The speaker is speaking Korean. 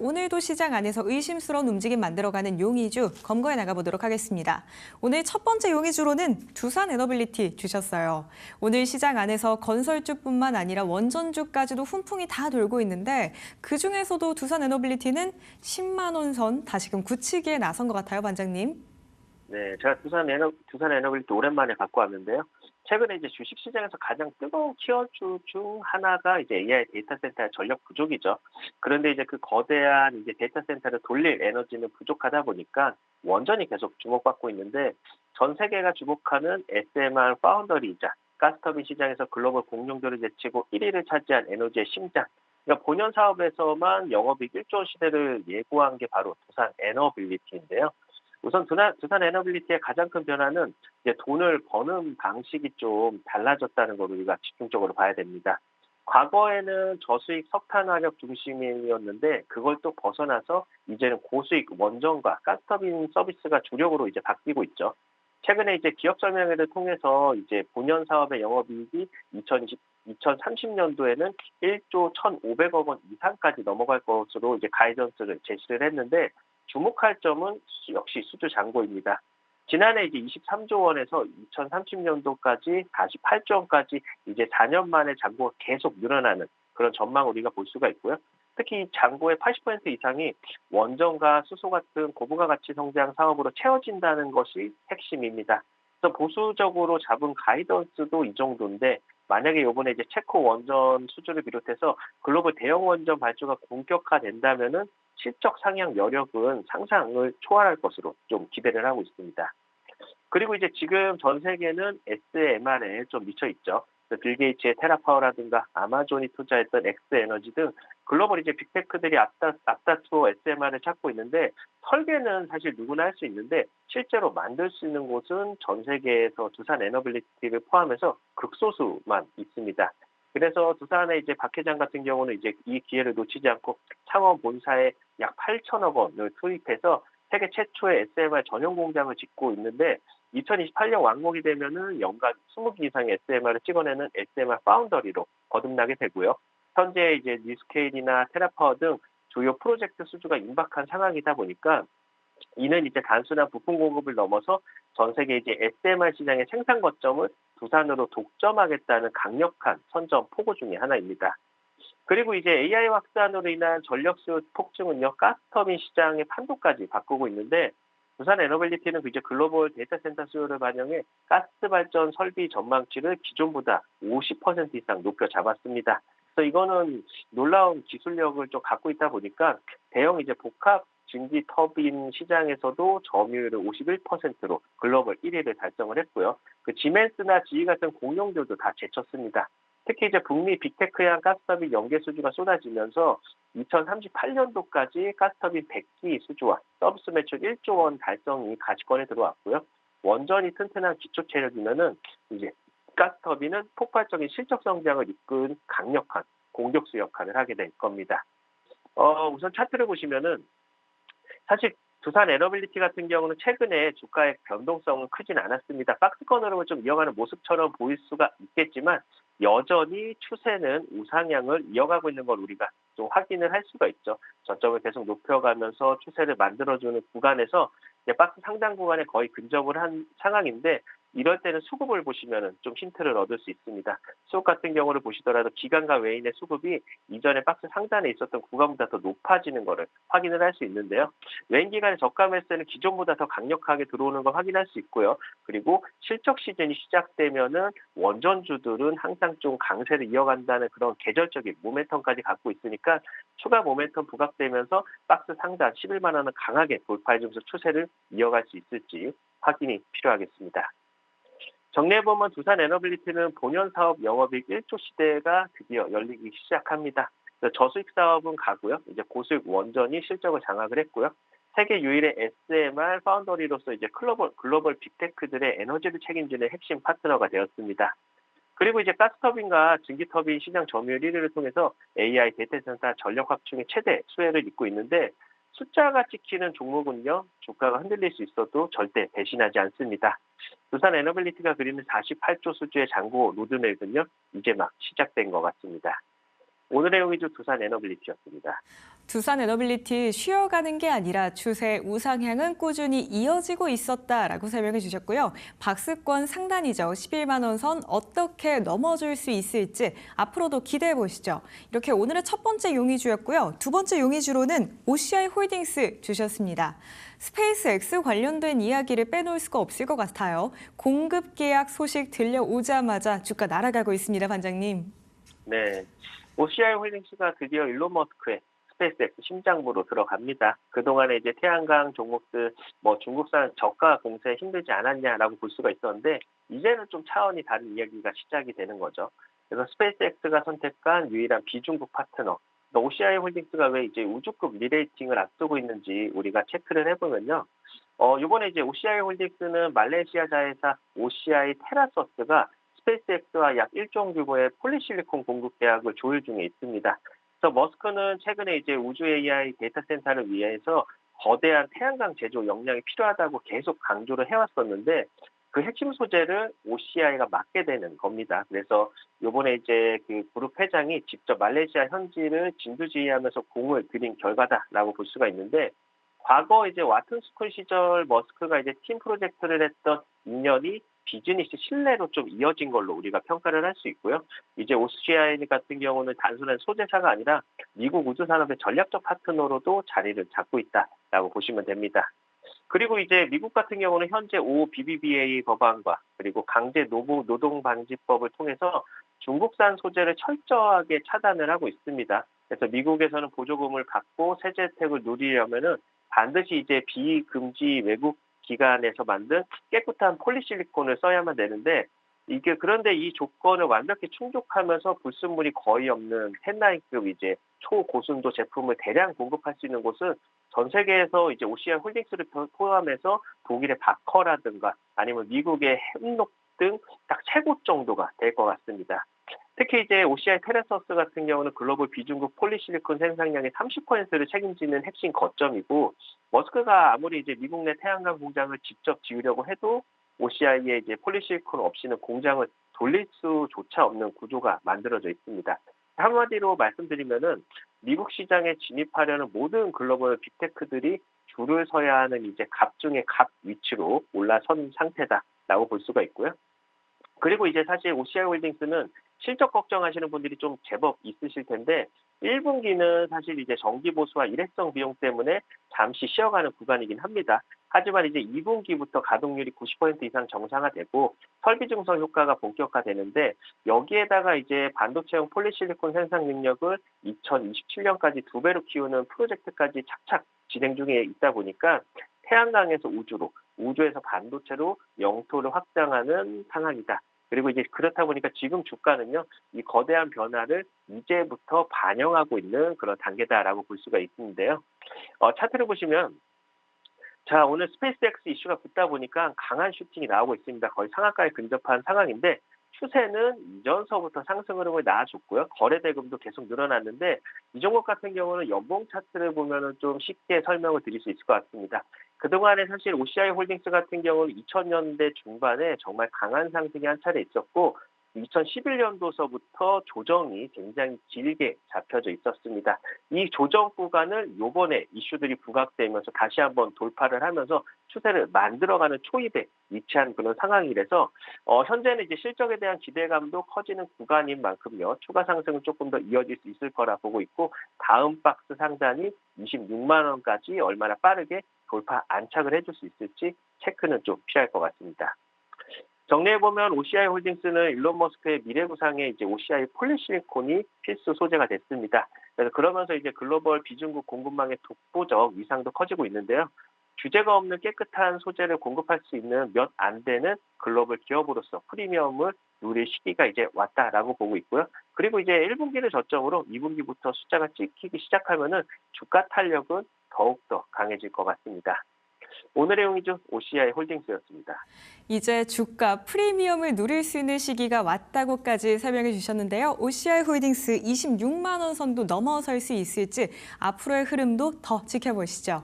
오늘도 시장 안에서 의심스러운 움직임 만들어가는 용의주 검거해 나가보도록 하겠습니다. 오늘 첫 번째 용의주로는 두산에너빌리티 주셨어요. 오늘 시장 안에서 건설주뿐만 아니라 원전주까지도 훈풍이 다 돌고 있는데 그중에서도 두산에너빌리티는 10만 원 선 다시금 굳히기에 나선 것 같아요, 반장님. 네, 제가 두산 에너빌리티 오랜만에 갖고 왔는데요. 최근에 이제 주식 시장에서 가장 뜨거운 키워주 중 하나가 이제 AI 데이터 센터의 전력 부족이죠. 그런데 이제 그 거대한 이제 데이터 센터를 돌릴 에너지는 부족하다 보니까 원전이 계속 주목받고 있는데 전 세계가 주목하는 SMR 파운더리이자 가스터빈 시장에서 글로벌 공룡들을 제치고 1위를 차지한 에너지의 심장. 그러니까 본연 사업에서만 영업이익 1조 원 시대를 예고한 게 바로 두산 에너빌리티인데요. 우선 두산 에너빌리티의 가장 큰 변화는 이제 돈을 버는 방식이 좀 달라졌다는 걸 우리가 집중적으로 봐야 됩니다. 과거에는 저수익 석탄 화력 중심이었는데 그걸 또 벗어나서 이제는 고수익 원전과 가스터빈 서비스가 주력으로 이제 바뀌고 있죠. 최근에 이제 기업 설명회를 통해서 이제 본연 사업의 영업이익이 2030년도에는 1조 1,500억 원 이상까지 넘어갈 것으로 이제 가이던스를 제시를 했는데 주목할 점은 역시 수주 잔고입니다. 지난해 이제 23조 원에서 2030년도까지 48조 원까지 이제 4년 만에 잔고가 계속 늘어나는 그런 전망을 우리가 볼 수가 있고요. 특히 잔고의 80% 이상이 원전과 수소 같은 고부가 가치 성장 사업으로 채워진다는 것이 핵심입니다. 그래서 보수적으로 잡은 가이던스도 이 정도인데 만약에 이번에 이제 체코 원전 수주를 비롯해서 글로벌 대형 원전 발주가 본격화된다면은 실적 상향 여력은 상상을 초월할 것으로 좀 기대를 하고 있습니다. 그리고 이제 지금 전 세계는 SMR에 좀 미쳐 있죠. 빌 게이츠의 테라파워라든가 아마존이 투자했던 엑스에너지 등 글로벌 이제 빅테크들이 앞다투어 SMR을 찾고 있는데 설계는 사실 누구나 할 수 있는데 실제로 만들 수 있는 곳은 전 세계에서 두산 에너빌리티를 포함해서 극소수만 있습니다. 그래서 두산의 이제 박 회장 같은 경우는 이제 이 기회를 놓치지 않고 창원 본사에 약 8천억 원을 투입해서 세계 최초의 SMR 전용 공장을 짓고 있는데 2028년 완공이 되면은 연간 20기 이상의 SMR을 찍어내는 SMR 파운더리로 거듭나게 되고요. 현재 이제 뉴스케일이나 테라파워 등 주요 프로젝트 수주가 임박한 상황이다 보니까 이는 이제 단순한 부품 공급을 넘어서 전 세계 이제 SMR 시장의 생산 거점을 두산으로 독점하겠다는 강력한 선점 포고 중의 하나입니다. 그리고 이제 AI 확산으로 인한 전력 수요 폭증은요, 가스터빈 시장의 판도까지 바꾸고 있는데 두산 에너빌리티는 이제 글로벌 데이터 센터 수요를 반영해 가스 발전 설비 전망치를 기존보다 50% 이상 높여 잡았습니다. 그래서 이거는 놀라운 기술력을 좀 갖고 있다 보니까 대형 이제 복합 증기 터빈 시장에서도 점유율을 51%로 글로벌 1위를 달성을 했고요. 그 지멘스나 GE 같은 공룡들도 다 제쳤습니다. 특히 이제 북미 빅테크형 가스터빈 연계 수주가 쏟아지면서 2038년도까지 가스터빈 100기 수주와 서비스 매출 1조 원 달성이 가치권에 들어왔고요. 원전이 튼튼한 기초 체력이면은 이제 가스터빈은 폭발적인 실적 성장을 이끈 강력한 공격수 역할을 하게 될 겁니다. 우선 차트를 보시면은 사실 두산 에너빌리티 같은 경우는 최근에 주가의 변동성은 크진 않았습니다. 박스권 흐름을 좀 이어가는 모습처럼 보일 수가 있겠지만 여전히 추세는 우상향을 이어가고 있는 걸 우리가 좀 확인을 할 수가 있죠. 저점을 계속 높여가면서 추세를 만들어주는 구간에서 이제 박스 상단 구간에 거의 근접을 한 상황인데 이럴 때는 수급을 보시면 좀 힌트를 얻을 수 있습니다. 수급 같은 경우를 보시더라도 기관과 외인의 수급이 이전에 박스 상단에 있었던 구간보다 더 높아지는 것을 확인을 할 수 있는데요. 외인 기관의 저가 매수는 기존보다 더 강력하게 들어오는 걸 확인할 수 있고요. 그리고 실적 시즌이 시작되면은 원전주들은 항상 좀 강세를 이어간다는 그런 계절적인 모멘텀까지 갖고 있으니까 추가 모멘텀 부각되면서 박스 상단 11만 원을 강하게 돌파해주면서 추세를 이어갈 수 있을지 확인이 필요하겠습니다. 정리해보면 두산 에너빌리티는 본연 사업 영업이익 1조 시대가 드디어 열리기 시작합니다. 저수익 사업은 가고요. 이제 고수익 원전이 실적을 장악을 했고요. 세계 유일의 SMR 파운더리로서 이제 글로벌 빅테크들의 에너지를 책임지는 핵심 파트너가 되었습니다. 그리고 이제 가스터빈과 증기터빈 시장 점유율 1위를 통해서 AI 데이터 센터 전력 확충의 최대 수혜를 잇고 있는데 숫자가 찍히는 종목은요, 주가가 흔들릴 수 있어도 절대 배신하지 않습니다. 두산 에너빌리티가 그리는 48조 수주의 잔고 로드맵은요, 이제 막 시작된 것 같습니다. 오늘의 용의주 두산 에너빌리티였습니다. 두산 에너빌리티 쉬어가는 게 아니라 추세 우상향은 꾸준히 이어지고 있었다라고 설명해 주셨고요. 박스권 상단이죠. 11만 원 선 어떻게 넘어줄 수 있을지 앞으로도 기대해 보시죠. 이렇게 오늘의 첫 번째 용의주였고요. 두 번째 용의주로는 OCI 홀딩스 주셨습니다. 스페이스X 관련된 이야기를 빼놓을 수가 없을 것 같아요. 공급 계약 소식 들려오자마자 주가 날아가고 있습니다, 반장님. 네, OCI 홀딩스가 드디어 일론 머스크의 스페이스X 심장부로 들어갑니다. 그동안에 이제 태양광 종목들 중국산 저가 공세 힘들지 않았냐라고 볼 수가 있었는데 이제는 좀 차원이 다른 이야기가 시작이 되는 거죠. 그래서 스페이스X가 선택한 유일한 비중국 파트너 OCI 홀딩스가 왜 이제 우주급 리레이팅을 앞두고 있는지 우리가 체크를 해보면요. 이번에 이제 OCI 홀딩스는 말레이시아 자회사 OCI 테라서스가 스페이스X와 약 1조 규모의 폴리실리콘 공급 계약을 조율 중에 있습니다. 그래서 머스크는 최근에 이제 우주 AI 데이터 센터를 위해서 거대한 태양광 제조 역량이 필요하다고 계속 강조를 해왔었는데 그 핵심 소재를 OCI가 맡게 되는 겁니다. 그래서 이번에 이제 그 그룹 회장이 직접 말레이시아 현지를 진두지휘하면서 공을 들인 결과다라고 볼 수가 있는데 과거 이제 와튼스쿨 시절 머스크가 이제 팀 프로젝트를 했던 인연이 비즈니스 신뢰로 좀 이어진 걸로 우리가 평가를 할 수 있고요. 이제 OCI 같은 경우는 단순한 소재사가 아니라 미국 우주산업의 전략적 파트너로도 자리를 잡고 있다라고 보시면 됩니다. 그리고 이제 미국 같은 경우는 현재 BBBA 법안과 그리고 강제 노동 방지법을 통해서 중국산 소재를 철저하게 차단을 하고 있습니다. 그래서 미국에서는 보조금을 받고 세제 혜택을 누리려면은 반드시 이제 비금지 외국 기관에서 만든 깨끗한 폴리실리콘을 써야만 되는데 그런데 이 조건을 완벽히 충족하면서 불순물이 거의 없는 10-9급 이제 초고순도 제품을 대량 공급할 수 있는 곳은 전 세계에서 이제 OCI 홀딩스를 포함해서 독일의 바커라든가 아니면 미국의 햄록 등 딱 최고 정도가 될 것 같습니다. 특히 이제 OCI 테라서스 같은 경우는 글로벌 비중국 폴리실리콘 생산량의 30%를 책임지는 핵심 거점이고 머스크가 아무리 이제 미국 내 태양광 공장을 직접 지으려고 해도 OCI에 이제 폴리실리콘 없이는 공장을 돌릴 수조차 없는 구조가 만들어져 있습니다. 한마디로 말씀드리면은 미국 시장에 진입하려는 모든 글로벌 빅테크들이 줄을 서야 하는 이제 갑 중의 갑 위치로 올라선 상태다라고 볼 수가 있고요. 그리고 이제 사실 OCI 홀딩스는 실적 걱정하시는 분들이 좀 제법 있으실 텐데 1분기는 사실 이제 정기 보수와 일회성 비용 때문에 잠시 쉬어가는 구간이긴 합니다. 하지만 이제 2분기부터 가동률이 90% 이상 정상화되고 설비 증설 효과가 본격화되는데 여기에다가 이제 반도체용 폴리실리콘 생산 능력을 2027년까지 2배로 키우는 프로젝트까지 착착 진행 중에 있다 보니까 태양광에서 우주로, 우주에서 반도체로 영토를 확장하는 상황이다. 그리고 이제 그렇다 보니까 지금 주가는요, 이 거대한 변화를 이제부터 반영하고 있는 그런 단계다라고 볼 수가 있는데요. 차트를 보시면, 자, 오늘 스페이스X 이슈가 붙다 보니까 강한 슈팅이 나오고 있습니다. 거의 상한가에 근접한 상황인데, 추세는 이전서부터 상승 흐름을 낳아줬고요. 거래 대금도 계속 늘어났는데 이 종목 같은 경우는 연봉 차트를 보면은 좀 쉽게 설명을 드릴 수 있을 것 같습니다. 그동안에 사실 OCI 홀딩스 같은 경우는 2000년대 중반에 정말 강한 상승이 한 차례 있었고 2011년도서부터 조정이 굉장히 길게 잡혀져 있었습니다. 이 조정 구간을 요번에 이슈들이 부각되면서 다시 한번 돌파를 하면서 추세를 만들어가는 초입에 위치한 그런 상황이라서 현재는 이제 실적에 대한 기대감도 커지는 구간인 만큼요. 추가 상승은 조금 더 이어질 수 있을 거라 보고 있고 다음 박스 상단이 26만 원까지 얼마나 빠르게 돌파 안착을 해줄 수 있을지 체크는 좀 필요할 것 같습니다. 정리해보면 OCI 홀딩스는 일론 머스크의 미래구상에 이제 OCI 폴리실리콘이 필수 소재가 됐습니다. 그래서 그러면서 이제 글로벌 비중국 공급망의 독보적 위상도 커지고 있는데요. 규제가 없는 깨끗한 소재를 공급할 수 있는 몇 안 되는 글로벌 기업으로서 프리미엄을 누릴 시기가 이제 왔다라고 보고 있고요. 그리고 이제 1분기를 저점으로 2분기부터 숫자가 찍히기 시작하면은 주가 탄력은 더욱더 강해질 것 같습니다. 오늘의 용의주 OCI 홀딩스였습니다. 이제 주가 프리미엄을 누릴 수 있는 시기가 왔다고까지 설명해 주셨는데요. OCI 홀딩스 26만 원 선도 넘어설 수 있을지 앞으로의 흐름도 더 지켜보시죠.